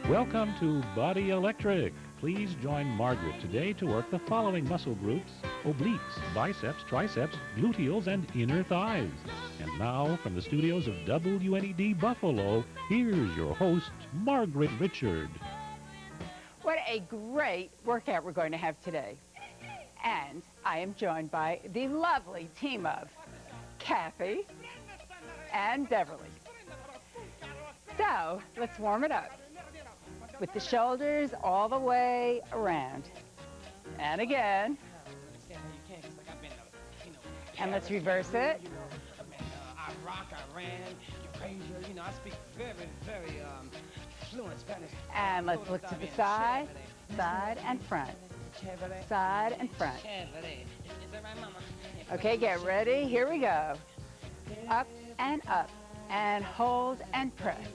Welcome to Body Electric. Please join Margaret today to work the following muscle groups: obliques, biceps, triceps, gluteals, and inner thighs. And now, from the studios of WNED Buffalo, here's your host, Margaret Richard. What a great workout we're going to have today. And I am joined by the lovely team of Kathy and Beverly. So, let's warm it up with the shoulders all the way around. And again. And let's reverse it. I rock, I ran, Eurasia, I speak very fluent Spanish. And let's look to the side, side and front, side and front. Okay, get ready. Here we go. Up, and hold and press.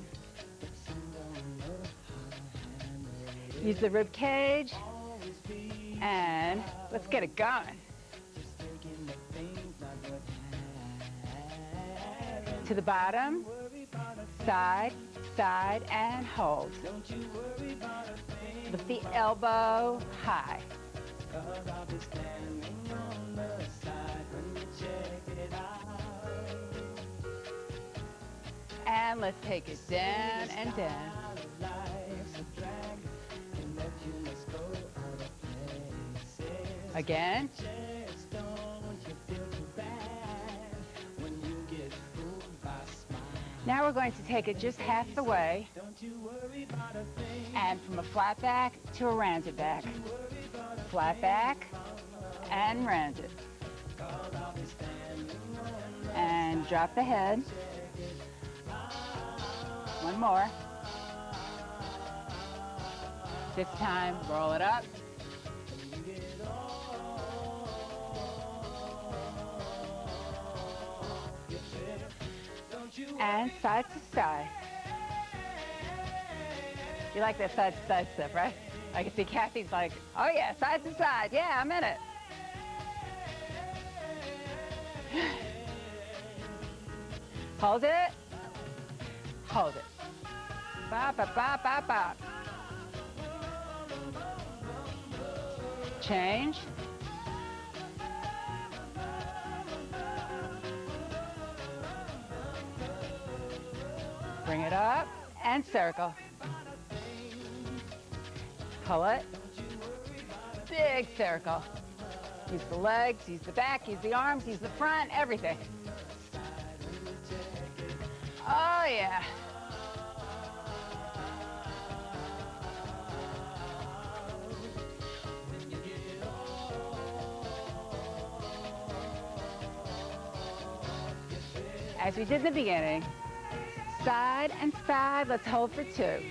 Use the rib cage, and let's get it going. To the bottom, side, side, and hold. Lift the elbow high. And let's take it down and down. Again. Now we're going to take it just half the way, and from a flat back to a rounded back. Flat back and rounded. And drop the head. One more. This time, roll it up. And side to side. You like that side to side stuff, right? I can see Kathy's like, oh yeah, side to side. Yeah, I'm in it. Hold it. Hold it. Bop, bop, bop, bop, bop. Change. Bring it up and circle. Pull it. Big circle. Use the legs, use the back, use the arms, use the front, everything. Oh yeah. As we did in the beginning, side and side, let's hold for two.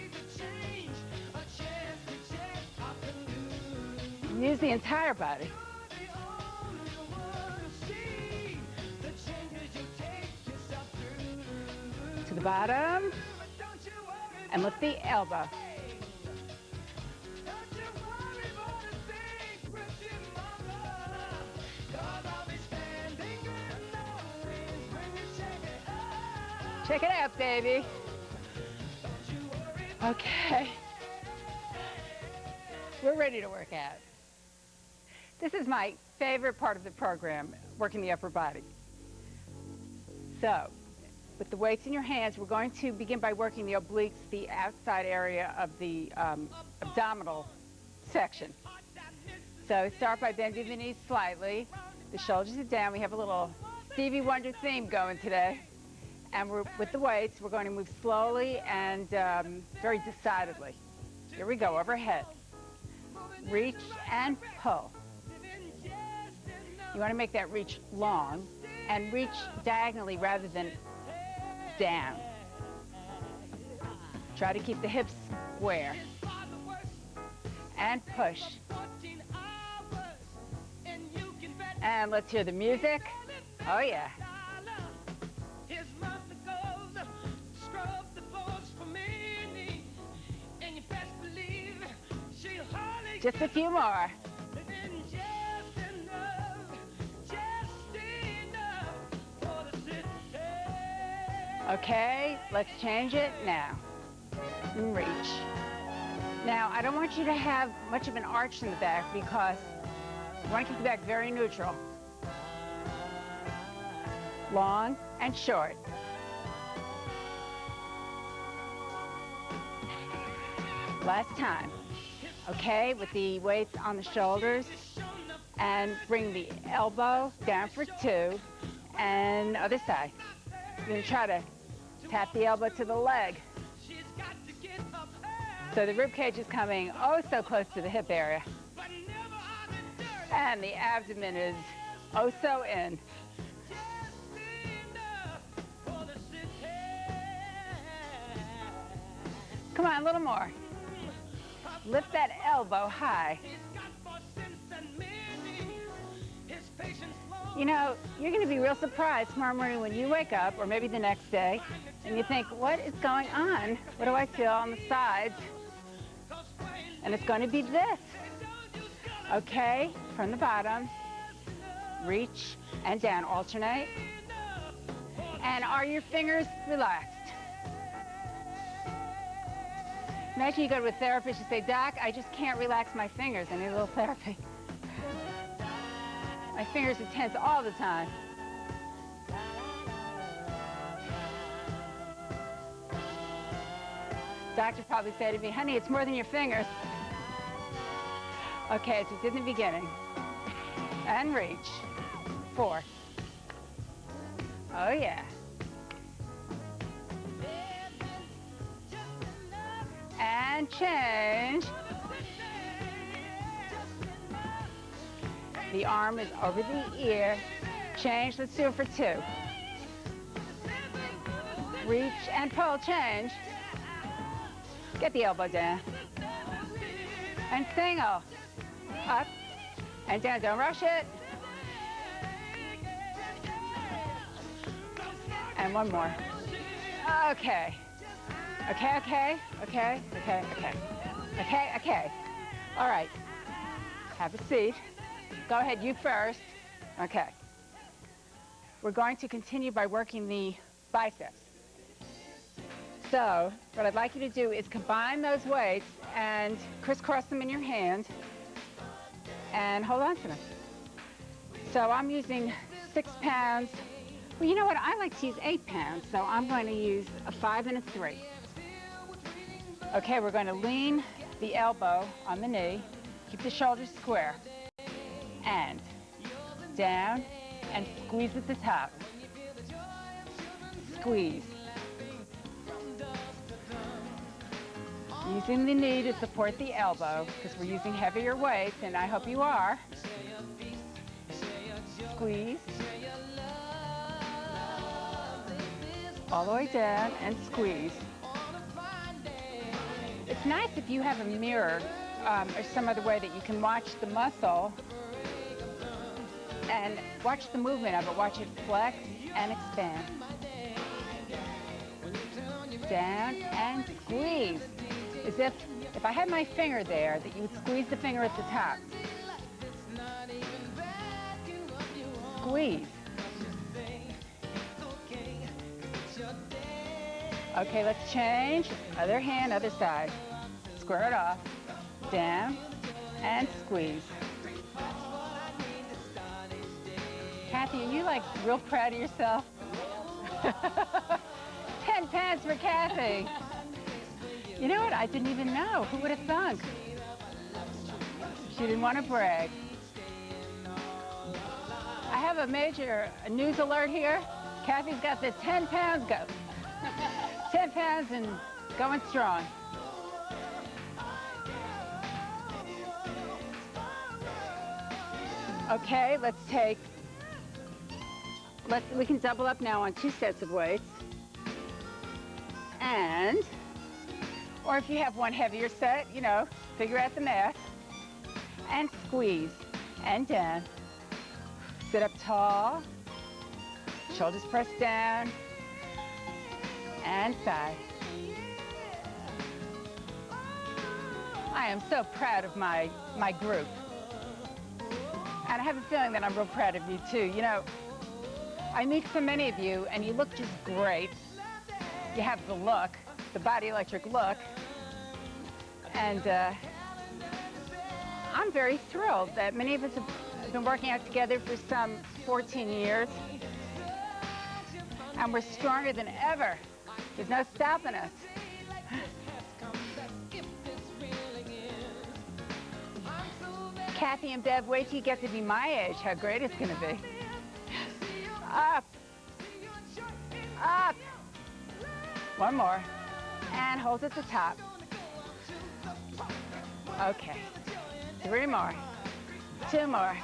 Use the entire body. To the bottom, and lift the elbow. Check it out, baby. Okay. We're ready to work out. This is my favorite part of the program, working the upper body. So, with the weights in your hands, we're going to begin by working the obliques, the outside area of the abdominal section. So start by bending the knees slightly. The shoulders are down. We have a little Stevie Wonder theme going today. And with the weights, we're going to move slowly and very decidedly. Here we go, overhead. Reach and pull. You want to make that reach long and reach diagonally rather than down. Try to keep the hips square. And push. And let's hear the music. Oh yeah. Just a few more. Okay, let's change it now. And reach. Now, I don't want you to have much of an arch in the back because you want to keep the back very neutral. Long and short. Last time. Okay, with the weights on the shoulders. And bring the elbow down for 2. And other side. You're going to try to tap the elbow to the leg. So the rib cage is coming oh so close to the hip area. And the abdomen is oh so in. Come on, a little more. Lift that elbow high. You know, you're going to be real surprised tomorrow morning when you wake up, or maybe the next day, and you think, what is going on? What do I feel on the sides? And it's going to be this. Okay, from the bottom, reach and down, alternate. And are your fingers relaxed? Imagine you go to a therapist, you say, Doc, I just can't relax my fingers. I need a little therapy. My fingers are tense all the time. Doctor probably say to me, honey, it's more than your fingers. Okay, as we did in the beginning. And reach. 4. Oh, yeah. And change. The arm is over the ear. Change. Let's do it for 2. Reach and pull. Change. Get the elbow down. And single. Up and down. Don't rush it. And one more. Okay. Okay. All right. Have a seat. Go ahead, you first. Okay. We're going to continue by working the biceps. So, what I'd like you to do is combine those weights and crisscross them in your hand and hold on to them. So I'm using 6 pounds. Well, you know what? I like to use 8 pounds, so I'm going to use a 5 and a 3. Okay, we're going to lean the elbow on the knee, keep the shoulders square, and down and squeeze at the top. Squeeze. Using the knee to support the elbow because we're using heavier weights, and I hope you are. Squeeze. All the way down and squeeze. It's nice if you have a mirror or some other way that you can watch the muscle and watch the movement of it. Watch it flex and expand. Down and squeeze. As if I had my finger there, that you would squeeze the finger at the top. Squeeze. Okay, let's change. Other hand, other side. Square it off. Down and squeeze. Kathy, are you like real proud of yourself? 10 pounds for Kathy. You know what? I didn't even know. Who would have thunk? She didn't want to brag. I have a major news alert here. Kathy's got the 10 pounds go. 10 pounds and going strong. Okay, we can double up now on 2 sets of weights. And, or if you have one heavier set, you know, figure out the math. And squeeze and down. Sit up tall. Shoulders pressed down. And side. I am so proud of my group. And I have a feeling that I'm real proud of you too. You know, I meet so many of you and you look just great. You have the look, the Body Electric look. And I'm very thrilled that many of us have been working out together for some 14 years. And we're stronger than ever. There's no stopping us. Kathy and Bev, wait till you get to be my age, how great it's going to be. Up. Up. One more. And hold at the top. Okay. 3 more. 2 more.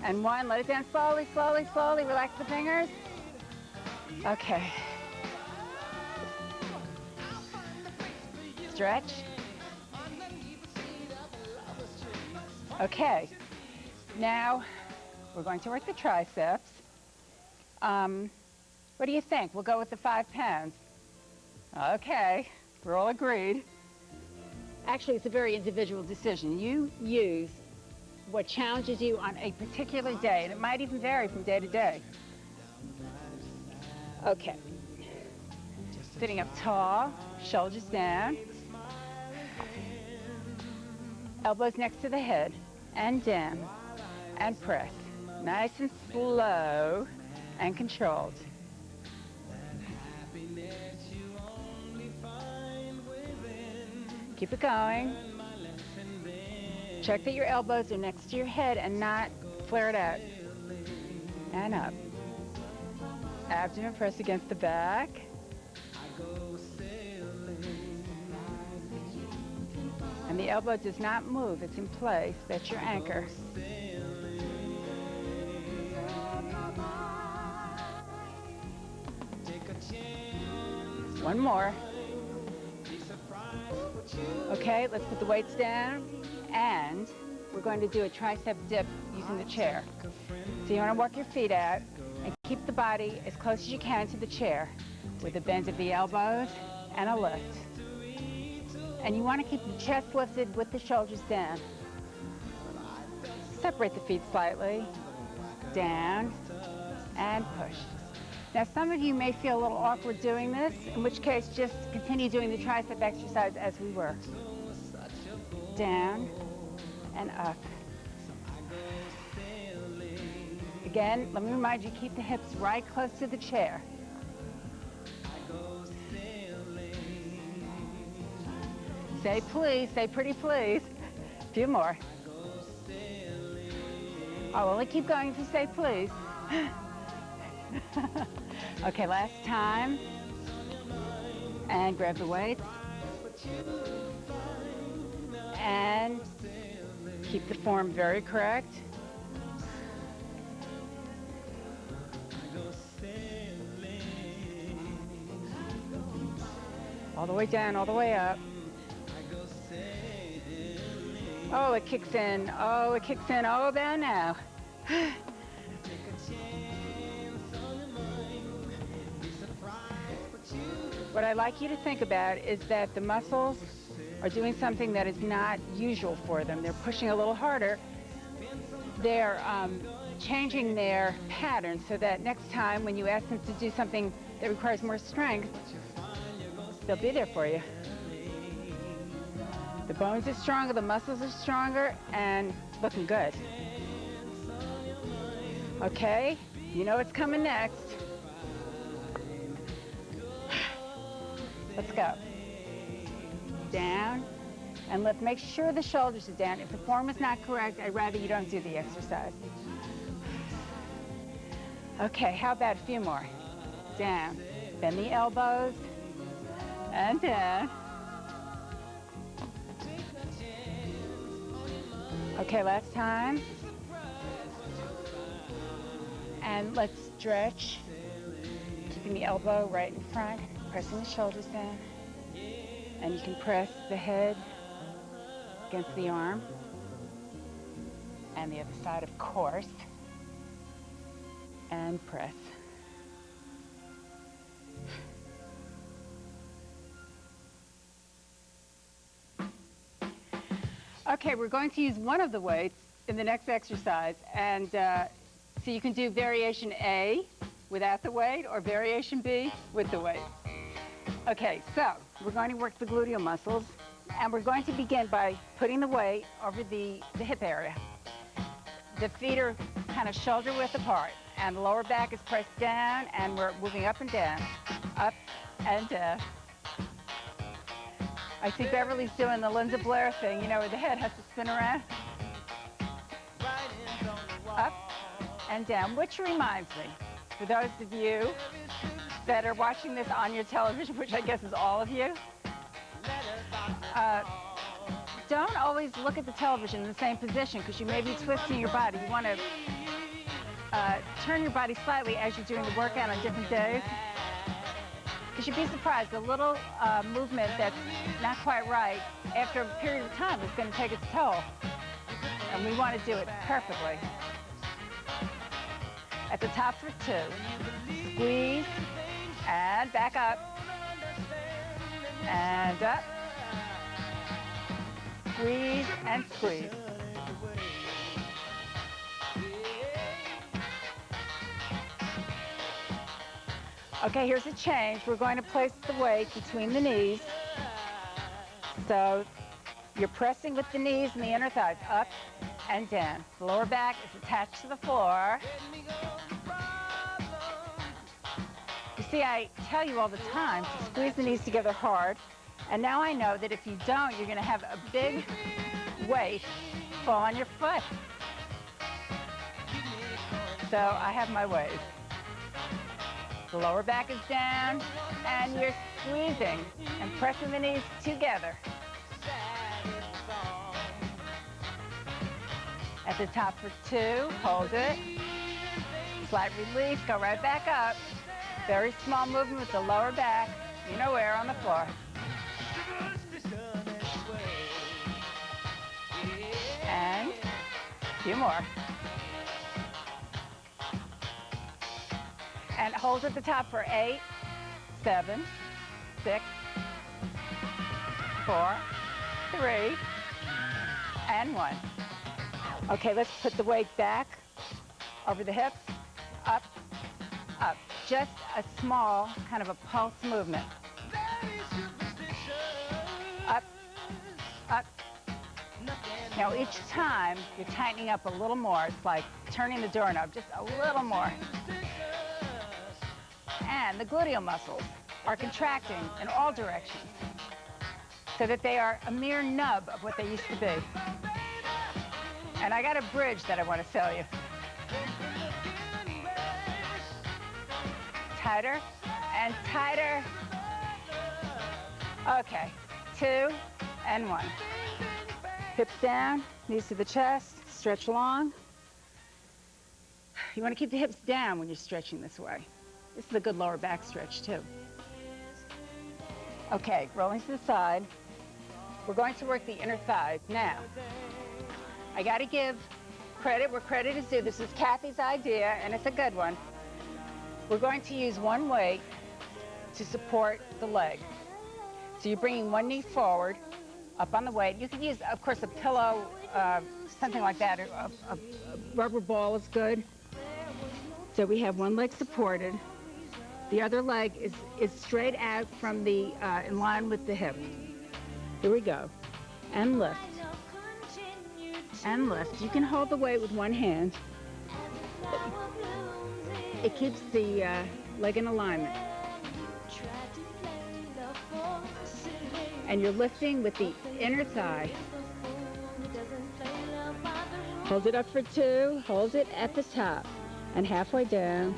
And 1. Let it down slowly, slowly, slowly. Relax the fingers. Okay. Stretch. Okay. Now we're going to work the triceps. What do you think? We'll go with the 5 pounds. Okay. We're all agreed. Actually, it's a very individual decision. You use what challenges you on a particular day, and it might even vary from day to day. Okay. Sitting up tall, shoulders down, elbows next to the head, and down, and press. Nice and slow and controlled. Keep it going. Check that your elbows are next to your head and not flared out. And up. Abdomen press against the back. And the elbow does not move, it's in place. That's your anchor. One more. Okay, let's put the weights down, and we're going to do a tricep dip using the chair. So you want to walk your feet out and keep the body as close as you can to the chair with a bend of the elbows and a lift. And you want to keep the chest lifted with the shoulders down. Separate the feet slightly, down, and push. Now, some of you may feel a little awkward doing this, in which case just continue doing the tricep exercise as we were. Down and up. Again, let me remind you, keep the hips right close to the chair. Say please, say pretty please. A few more. I'll only keep going if you say please. Okay, last time. And grab the weights. And keep the form very correct. All the way down, all the way up. Oh, it kicks in. Oh, it kicks in. Oh, down now. What I'd like you to think about is that the muscles are doing something that is not usual for them. They're pushing a little harder. They're changing their pattern so that next time when you ask them to do something that requires more strength, they'll be there for you. The bones are stronger, the muscles are stronger, and looking good. Okay, you know what's coming next. Let's go. Down and lift. Make sure the shoulders are down. If the form is not correct, I'd rather you don't do the exercise. Okay, how about a few more? Down. Bend the elbows and down. Okay, last time. And let's stretch. Keeping the elbow right in front, pressing the shoulders down. And you can press the head against the arm. And the other side, of course. And press. Okay, we're going to use one of the weights in the next exercise, and so you can do variation A without the weight or variation B with the weight. Okay, so we're going to work the gluteal muscles, And we're going to begin by putting the weight over the hip area. The feet are kind of shoulder width apart, and the lower back is pressed down, and we're moving up and down, up and down. I see Beverly's doing the Linda Blair thing, you know, where the head has to spin around. Up and down, which reminds me, for those of you that are watching this on your television, which I guess is all of you, don't always look at the television in the same position because you may be twisting your body. You want to turn your body slightly as you're doing the workout on different days. Because you'd be surprised, a little movement that's not quite right, after a period of time, is going to take its toll. And we want to do it perfectly. At the top for 2. Squeeze, and back up, and up. Squeeze and squeeze. Okay, here's a change. We're going to place the weight between the knees. So you're pressing with the knees and the inner thighs up and down. The lower back is attached to the floor. You see, I tell you all the time to squeeze the knees together hard. And now I know that if you don't, you're going to have a big weight fall on your foot. So I have my ways. The lower back is down, and you're squeezing and pressing the knees together. At the top for 2, hold it. Slight release, go right back up. Very small movement with the lower back, you know where, on the floor. And a few more. And hold at the top for 8, 7, 6, 4, 3, and 1. Okay, let's put the weight back over the hips, up, up. Just a small kind of a pulse movement. Up, up. Now each time you're tightening up a little more. It's like turning the doorknob, just a little more. And the gluteal muscles are contracting in all directions so that they are a mere nub of what they used to be. And I got a bridge that I want to sell you. Tighter and tighter. Okay, 2 and 1. Hips down, knees to the chest, stretch long. You want to keep the hips down when you're stretching this way. This is a good lower back stretch too. Okay, rolling to the side. We're going to work the inner thighs. Now, I got to give credit where credit is due. This is Kathy's idea, and it's a good one. We're going to use one weight to support the leg. So you're bringing one knee forward, up on the weight. You could use, of course, a pillow, something like that. A rubber ball is good. So we have one leg supported. The other leg is straight out from the, in line with the hip. Here we go. And lift. And lift. You can hold the weight with one hand. It keeps the leg in alignment. And you're lifting with the inner thigh. Hold it up for 2. Hold it at the top and halfway down.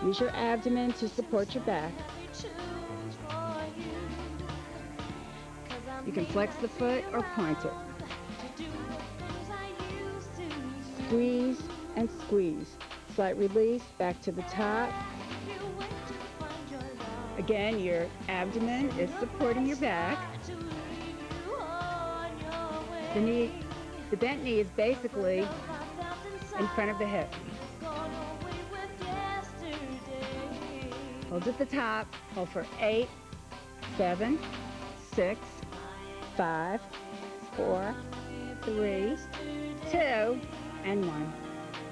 Use your abdomen to support your back. You can flex the foot or point it. Squeeze and squeeze. Slight release, back to the top. Again, your abdomen is supporting your back. The bent knee is basically in front of the hip. Hold at the top, hold for 8, 7, 6, 5, 4, 3, 2, and 1.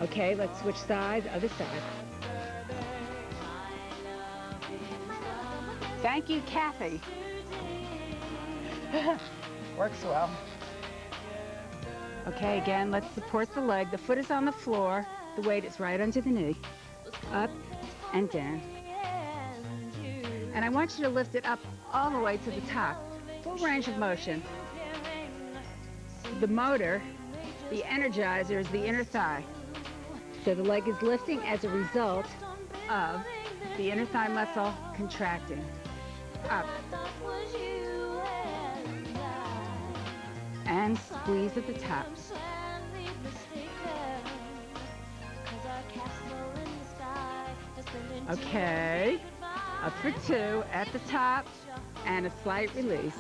Okay, let's switch sides, other side. Thank you, Kathy. Works well. Okay, again, let's support the leg. The foot is on the floor. The weight is right under the knee. Up and down. And I want you to lift it up all the way to the top. Full range of motion. The motor, the energizer, is the inner thigh. So the leg is lifting as a result of the inner thigh muscle contracting. Up. And squeeze at the top. Okay. Up for 2 at the top and a slight release.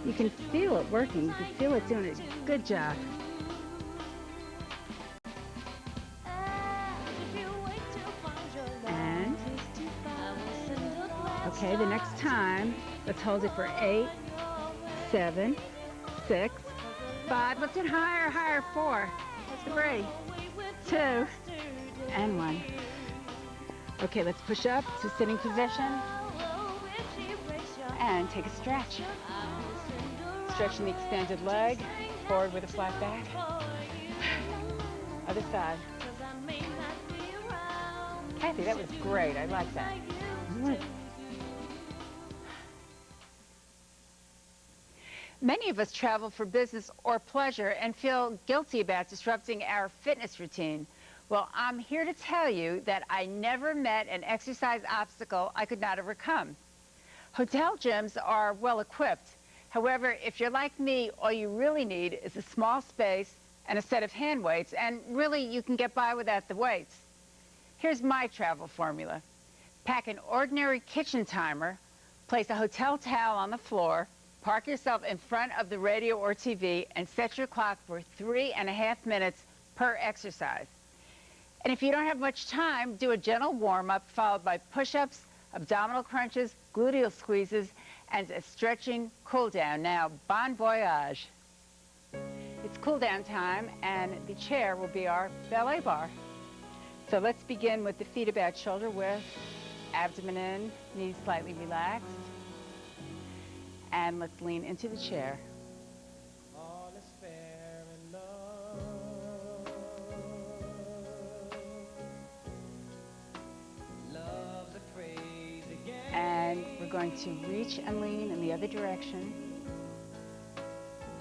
You can feel it working. You can feel it doing a good job. And, okay, the next time, let's hold it for 8, 7, 6, 5, lift it higher, higher, 4, 3, 2, and 1. Okay, let's push up to sitting position and take a stretch. Stretching the extended leg, forward with a flat back. Other side. Kathy, that was great. I like that. Many of us travel for business or pleasure and feel guilty about disrupting our fitness routine. Well, I'm here to tell you that I never met an exercise obstacle I could not overcome. Hotel gyms are well equipped. However, if you're like me, all you really need is a small space and a set of hand weights, and really you can get by without the weights. Here's my travel formula. Pack an ordinary kitchen timer, place a hotel towel on the floor, park yourself in front of the radio or TV, and set your clock for 3.5 minutes per exercise. And if you don't have much time, do a gentle warm-up followed by push-ups, abdominal crunches, gluteal squeezes, and a stretching cool-down. Now, bon voyage. It's cool-down time, and the chair will be our ballet bar. So let's begin with the feet about shoulder width, abdomen in, knees slightly relaxed. And let's lean into the chair. All is fair in love. Love's a crazy game. And we're going to reach and lean in the other direction.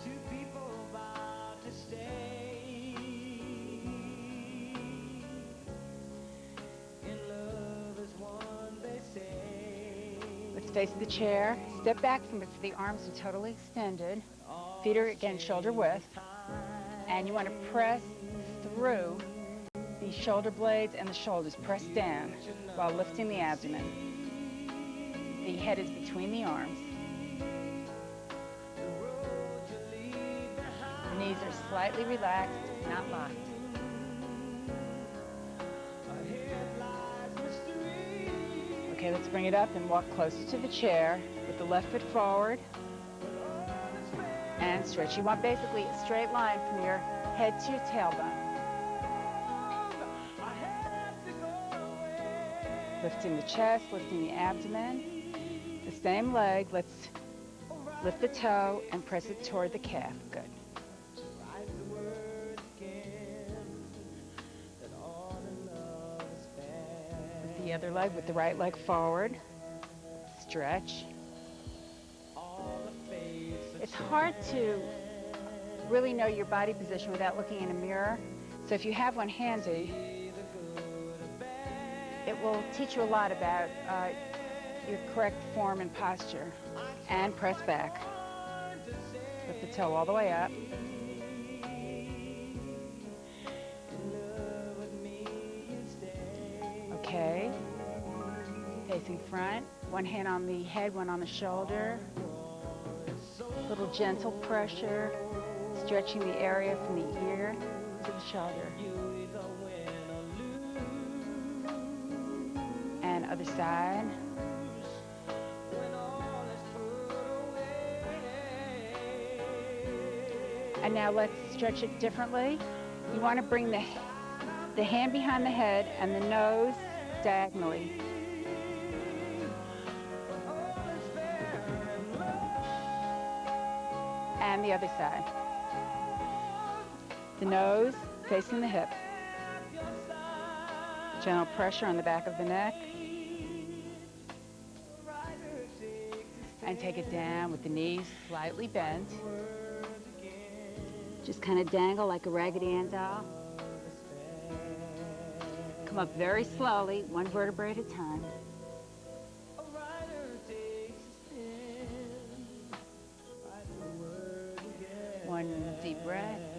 Two people about to stay in love as one, they say. Let's face the chair. Step back from it so the arms are totally extended. Feet are again shoulder width. And you want to press through the shoulder blades and the shoulders. Press down while lifting the abdomen. The head is between the arms. The knees are slightly relaxed, not locked. Okay, let's bring it up and walk closer to the chair with the left foot forward and stretch. You want basically a straight line from your head to your tailbone. Lifting the chest, lifting the abdomen. The same leg, let's lift the toe and press it toward the calf. Good. Lift the other leg with the right leg forward. Stretch. It's hard to really know your body position without looking in a mirror. So if you have one handy, it will teach you a lot about your correct form and posture. And press back. Lift the toe all the way up. Okay. Facing front. One hand on the head, one on the shoulder. Little gentle pressure, stretching the area from the ear to the shoulder. And other side. And now let's stretch it differently. You want to bring the the hand behind the head and the nose diagonally. And the other side. The nose facing the hip. Gentle pressure on the back of the neck. And take it down with the knees slightly bent. Just kind of dangle like a Raggedy Ann doll. Come up very slowly, one vertebrae at a time. One deep breath.